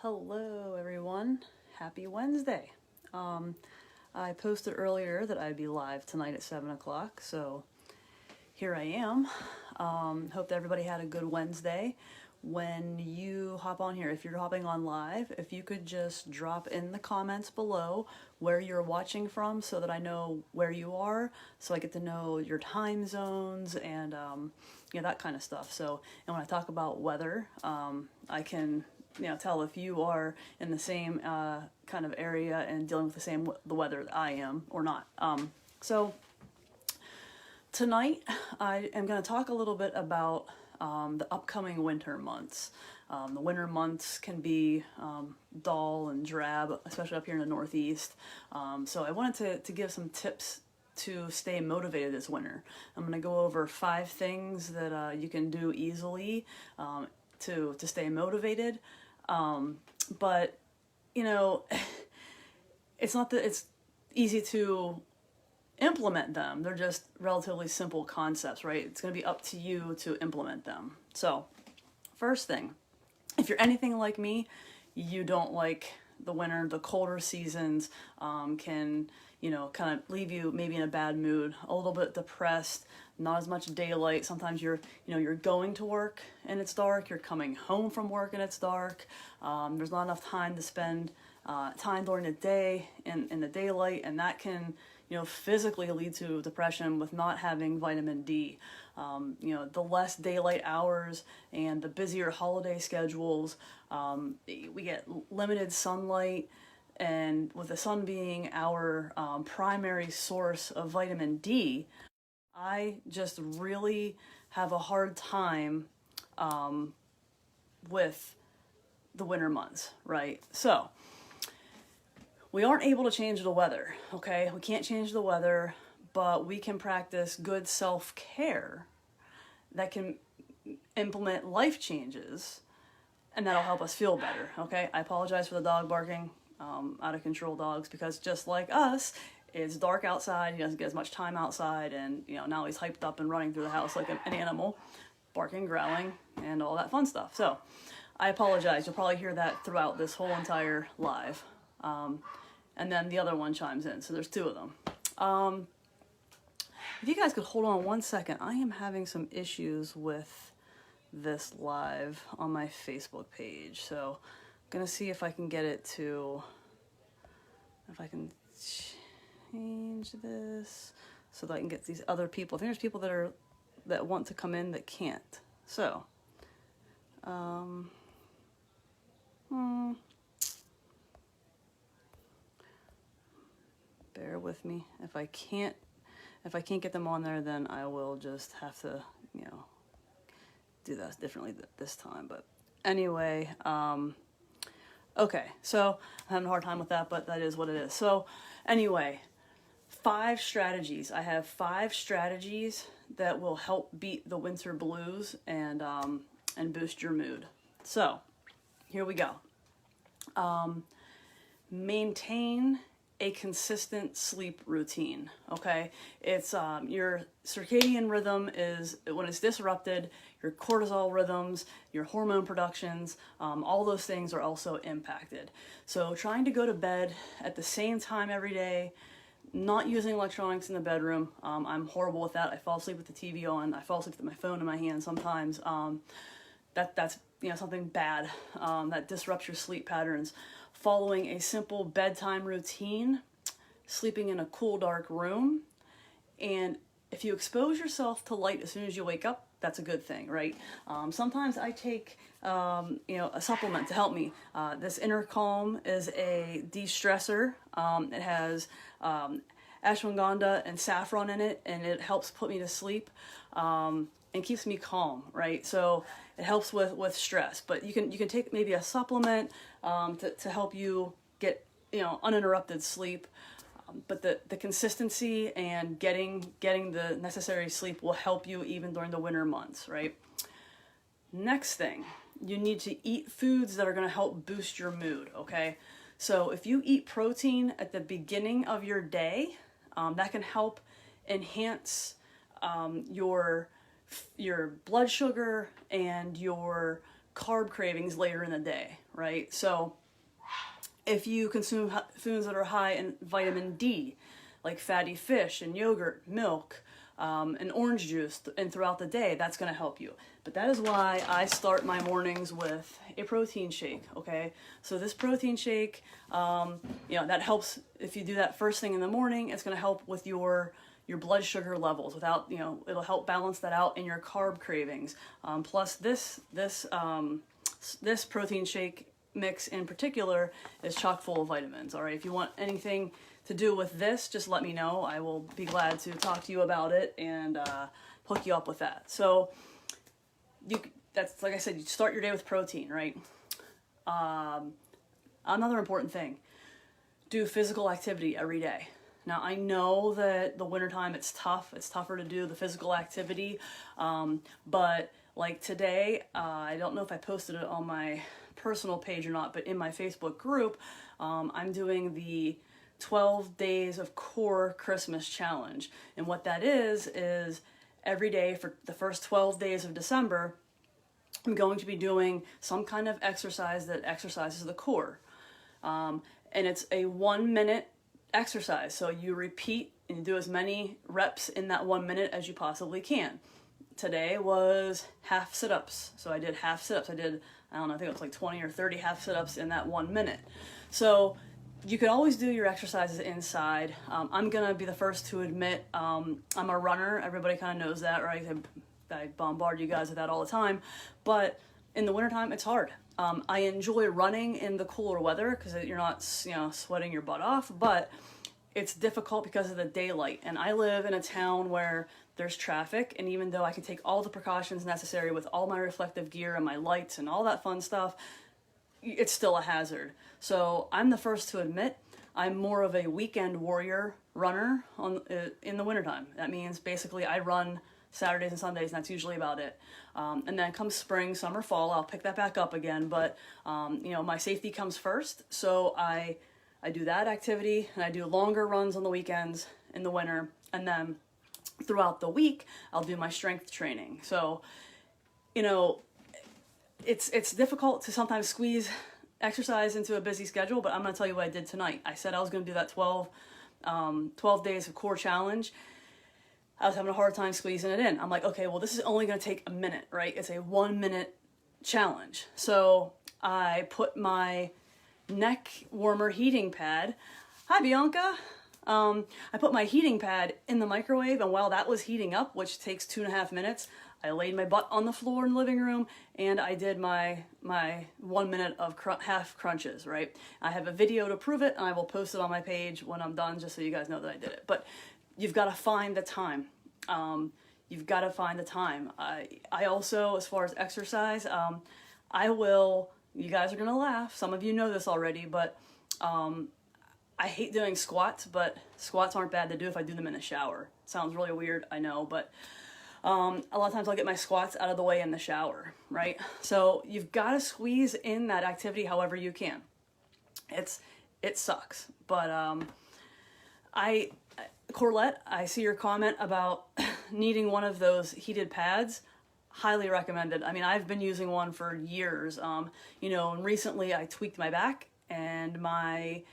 Hello everyone, happy Wednesday. I posted earlier that I'd be live tonight at 7 o'clock, so here I am. Hope that everybody had a good Wednesday. When you hop on here, if you're hopping on live, if you could just drop in the comments below where you're watching from so that I know where you are, so I get to know your time zones and that kind of stuff. So, and when I talk about weather, I can tell if you are in the same kind of area and dealing with the weather that I am or not. So tonight I am going to talk a little bit about the upcoming winter months. The winter months can be dull and drab, especially up here in the Northeast. So I wanted to give some tips to stay motivated this winter. I'm going to go over 5 things that you can do easily to stay motivated. But it's not that it's easy to implement them. They're just relatively simple concepts, right? It's going to be up to you to implement them. So, first thing, if you're anything like me, you don't like the winter. The colder seasons can, kind of leave you maybe in a bad mood, a little bit depressed, not as much daylight. Sometimes you're going to work and it's dark. You're coming home from work and it's dark. There's not enough time to spend time during the day in the daylight, and that can physically lead to depression with not having vitamin D. The less daylight hours and the busier holiday schedules, we get limited sunlight, and with the sun being our primary source of vitamin D, I just really have a hard time with the winter months, right? So, we aren't able to change the weather, okay? We can't change the weather, but we can practice good self-care that can implement life changes, and that'll help us feel better, okay? I apologize for the dog barking, out of control dogs, because just like us, it's dark outside, he doesn't get as much time outside, and now he's hyped up and running through the house like an animal, barking, growling, and all that fun stuff. So, I apologize. You'll probably hear that throughout this whole entire live. And then the other one chimes in, so there's 2 of them. If you guys could hold on 1 second, I am having some issues with this live on my Facebook page, so I'm gonna see if I can get it to, if I can change this so that I can get these other people. I think there's people that want to come in that can't. So, bear with me. If I can't get them on there, then I will just have to, do that differently this time. But anyway, okay, so I'm having a hard time with that, but that is what it is. So anyway, 5 strategies. I have 5 strategies that will help beat the winter blues and boost your mood. So here we go. Maintain a consistent sleep routine, okay? It's your circadian rhythm is, when it's disrupted, your cortisol rhythms, your hormone productions, all those things are also impacted. So trying to go to bed at the same time every day, not using electronics in the bedroom. I'm horrible with that. I fall asleep with the TV on. I fall asleep with my phone in my hand sometimes. That's something bad that disrupts your sleep patterns. Following a simple bedtime routine, sleeping in a cool, dark room, and if you expose yourself to light as soon as you wake up, that's a good thing, right? Sometimes I take, a supplement to help me. This Inner Calm is a de-stressor. It has ashwagandha and saffron in it, and it helps put me to sleep and keeps me calm, right? So it helps with stress. But you can take maybe a supplement to help you get uninterrupted sleep. But the consistency and getting the necessary sleep will help you even during the winter months, right? Next thing, you need to eat foods that are going to help boost your mood, okay? So if you eat protein at the beginning of your day, that can help enhance your blood sugar and your carb cravings later in the day, right? So if you consume foods that are high in vitamin D, like fatty fish and yogurt, milk, and orange juice, and throughout the day, that's going to help you. But that is why I start my mornings with a protein shake, okay? So this protein shake, that helps. If you do that first thing in the morning, it's going to help with your blood sugar levels without, it'll help balance that out in your carb cravings. Plus this protein shake mix in particular is chock full of vitamins. All right, if you want anything to do with this, just let me know. I will be glad to talk to you about it and hook you up with that. So that's, like I said, you start your day with protein, right? Another important thing, do physical activity every day. Now, I know that the wintertime, it's tough. It's tougher to do the physical activity. But like today, I don't know if I posted it on my personal page or not, but in my Facebook group, I'm doing the 12 Days of Core Christmas Challenge. And what that is every day for the first 12 days of December, I'm going to be doing some kind of exercise that exercises the core. And it's a 1-minute exercise. So you repeat and you do as many reps in that 1 minute as you possibly can. Today was half sit-ups. So I did half sit-ups. I think it was like 20 or 30 half sit-ups in that 1 minute. So you can always do your exercises inside. I'm going to be the first to admit I'm a runner. Everybody kind of knows that, right? I bombard you guys with that all the time. But in the wintertime, it's hard. I enjoy running in the cooler weather because you're not, sweating your butt off, but it's difficult because of the daylight. And I live in a town where there's traffic, and even though I can take all the precautions necessary with all my reflective gear and my lights and all that fun stuff, it's still a hazard. So I'm the first to admit I'm more of a weekend warrior runner in the wintertime. That means basically I run Saturdays and Sundays, and that's usually about it. And then comes spring, summer, fall, I'll pick that back up again. But, my safety comes first. So I do that activity, and I do longer runs on the weekends in the winter. And then throughout the week, I'll do my strength training. So, it's difficult to sometimes squeeze exercise into a busy schedule, but I'm going to tell you what I did tonight. I said I was going to do that 12 days of core challenge. I was having a hard time squeezing it in. I'm like, okay, well, this is only going to take a minute, right? It's a 1-minute challenge. So I put my neck warmer heating pad. Hi, Bianca. I put my heating pad in the microwave, and while that was heating up, which takes 2.5 minutes, I laid my butt on the floor in the living room, and I did my 1 minute of half crunches, right? I have a video to prove it, and I will post it on my page when I'm done, just so you guys know that I did it. But you've got to find the time. You've got to find the time. I also, as far as exercise, you guys are going to laugh. Some of you know this already, but I hate doing squats, but squats aren't bad to do if I do them in the shower. Sounds really weird, I know, but a lot of times I'll get my squats out of the way in the shower, right? So you've got to squeeze in that activity however you can. It sucks, but Corlette, I see your comment about needing one of those heated pads. Highly recommended. I mean, I've been using one for years. And recently I tweaked my back, and my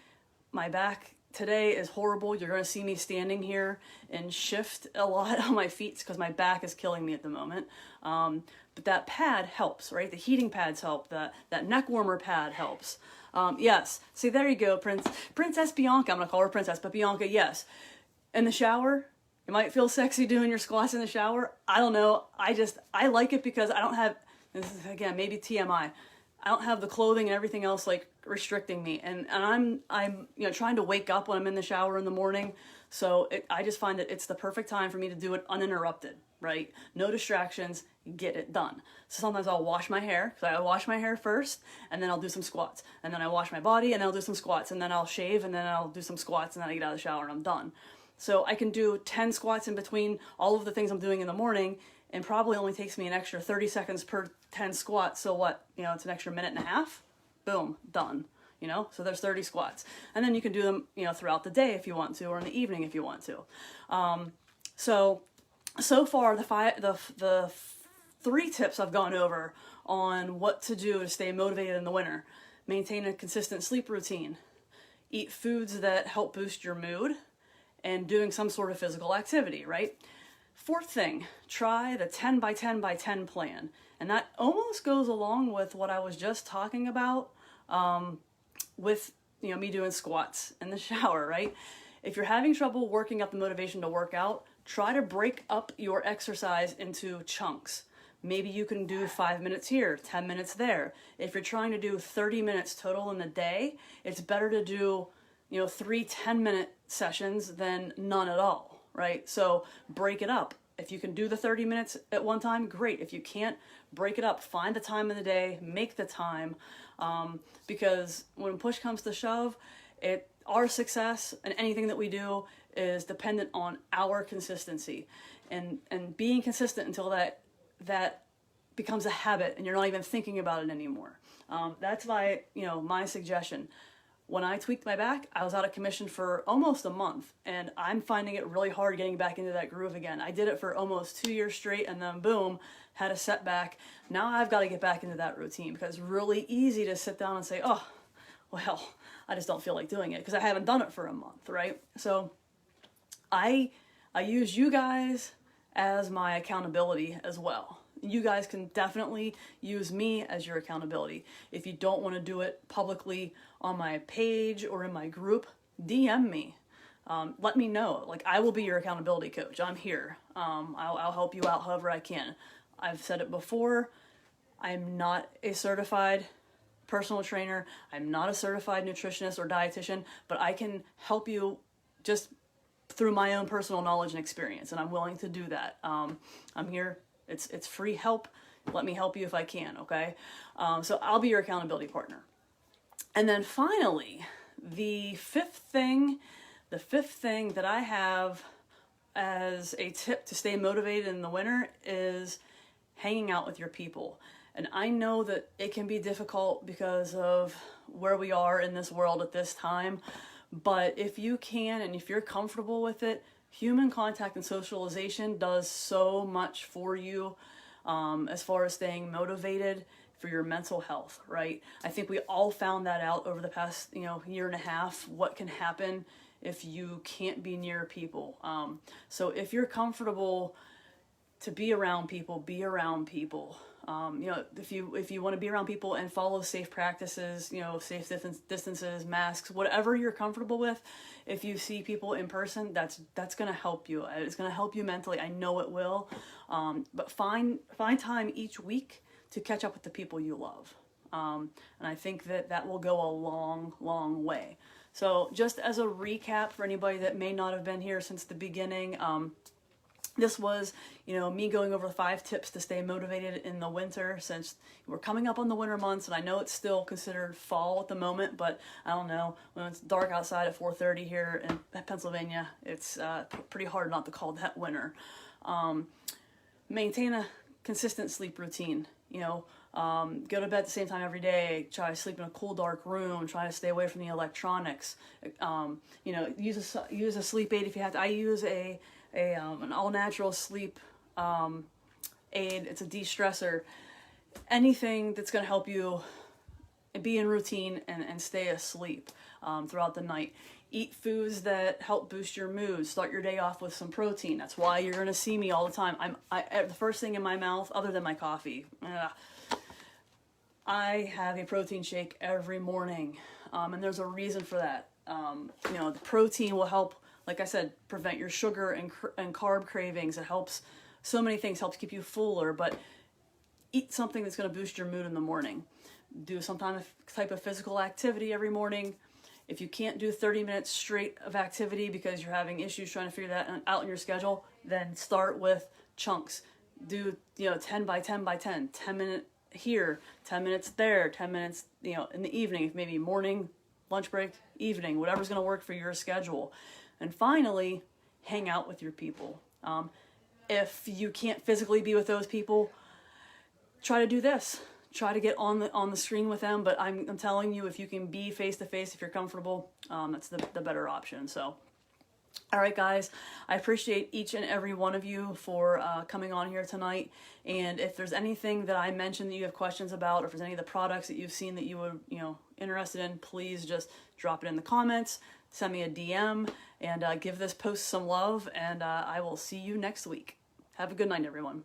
back today is horrible. You're going to see me standing here and shift a lot on my feet because my back is killing me at the moment. But that pad helps, right? The heating pads help. That neck warmer pad helps. Yes. See, there you go, Princess Bianca. I'm going to call her Princess, but Bianca, yes. In the shower, you might feel sexy doing your squats in the shower. I don't know. I like it because I don't have, this is, again, maybe TMI. I don't have the clothing and everything else like restricting me. And I'm trying to wake up when I'm in the shower in the morning. So I just find that it's the perfect time for me to do it uninterrupted, right? No distractions, get it done. So sometimes I'll wash my hair, because I wash my hair first, and then I'll do some squats. And then I wash my body, and I'll do some squats. And then I'll shave, and then I'll do some squats, and then I get out of the shower and I'm done. So I can do 10 squats in between all of the things I'm doing in the morning, and probably only takes me an extra 30 seconds per 10 squats. So what, it's an extra minute and a half, boom, done, so there's 30 squats. And then you can do them, throughout the day if you want to, or in the evening if you want to. So far the 3 tips I've gone over on what to do to stay motivated in the winter. Maintain a consistent sleep routine. Eat foods that help boost your mood, and doing some sort of physical activity, right? Fourth thing, try the 10 by 10 by 10 plan. And that almost goes along with what I was just talking about with me doing squats in the shower, right? If you're having trouble working up the motivation to work out, try to break up your exercise into chunks. Maybe you can do 5 minutes here, 10 minutes there. If you're trying to do 30 minutes total in a day, it's better to do 3 10-minute sessions than none at all, right? So break it up. If you can do the 30 minutes at one time, great. If you can't, break it up. Find the time in the day, make the time, because when push comes to shove, our success and anything that we do is dependent on our consistency, and being consistent until that becomes a habit and you're not even thinking about it anymore. That's why, my suggestion. When I tweaked my back, I was out of commission for almost a month, and I'm finding it really hard getting back into that groove again. I did it for almost 2 years straight, and then boom, had a setback. Now I've got to get back into that routine, because it's really easy to sit down and say, oh, well, I just don't feel like doing it because I haven't done it for a month, right? So I use you guys as my accountability as well. You guys can definitely use me as your accountability. If you don't want to do it publicly on my page or in my group, DM me. Let me know. Like, I will be your accountability coach. I'm here. I'll help you out however I can. I've said it before. I'm not a certified personal trainer. I'm not a certified nutritionist or dietitian, but I can help you just through my own personal knowledge and experience, and I'm willing to do that. I'm here. It's free help. Let me help you if I can, okay? So I'll be your accountability partner. And then finally, the fifth thing that I have as a tip to stay motivated in the winter is hanging out with your people. And I know that it can be difficult because of where we are in this world at this time, but if you can and if you're comfortable with it, human contact and socialization does so much for you as far as staying motivated for your mental health, right? I think we all found that out over the past, year and a half, what can happen if you can't be near people. So if you're comfortable to be around people, be around people. If you want to be around people and follow safe practices, safe distances, masks, whatever you're comfortable with, if you see people in person, that's going to help you. It's going to help you mentally. I know it will. But find time each week to catch up with the people you love. And I think that will go a long, long way. So just as a recap for anybody that may not have been here since the beginning, this was, me going over 5 tips to stay motivated in the winter, since we're coming up on the winter months, and I know it's still considered fall at the moment, but I don't know, when it's dark outside at 4:30 here in Pennsylvania, it's pretty hard not to call that winter. Maintain a consistent sleep routine, go to bed at the same time every day, try to sleep in a cool, dark room, try to stay away from the electronics, use a sleep aid if you have to. I use an all-natural sleep aid. It's a de-stressor. Anything that's going to help you be in routine and stay asleep throughout the night. Eat foods that help boost your mood. Start your day off with some protein. That's why you're going to see me all the time. The first thing in my mouth, other than my coffee, I have a protein shake every morning, and there's a reason for that. The protein will help, like I said, prevent your sugar and carb cravings. It helps so many things, helps keep you fuller, but eat something that's going to boost your mood in the morning. Do some type of physical activity every morning. If you can't do 30 minutes straight of activity because you're having issues trying to figure that out in your schedule, then start with chunks. Do 10 by 10 by 10, 10 minutes here, 10 minutes there, 10 minutes in the evening, maybe morning, lunch break, evening, whatever's going to work for your schedule. And finally, hang out with your people. If you can't physically be with those people, try to do this. Try to get on the screen with them. But I'm telling you, if you can be face to face, if you're comfortable, that's the better option. So All right, guys, I appreciate each and every one of you for coming on here tonight. And if there's anything that I mentioned that you have questions about, or if there's any of the products that you've seen that you were, interested in, please just drop it in the comments, send me a DM, and give this post some love. And I will see you next week. Have a good night, everyone.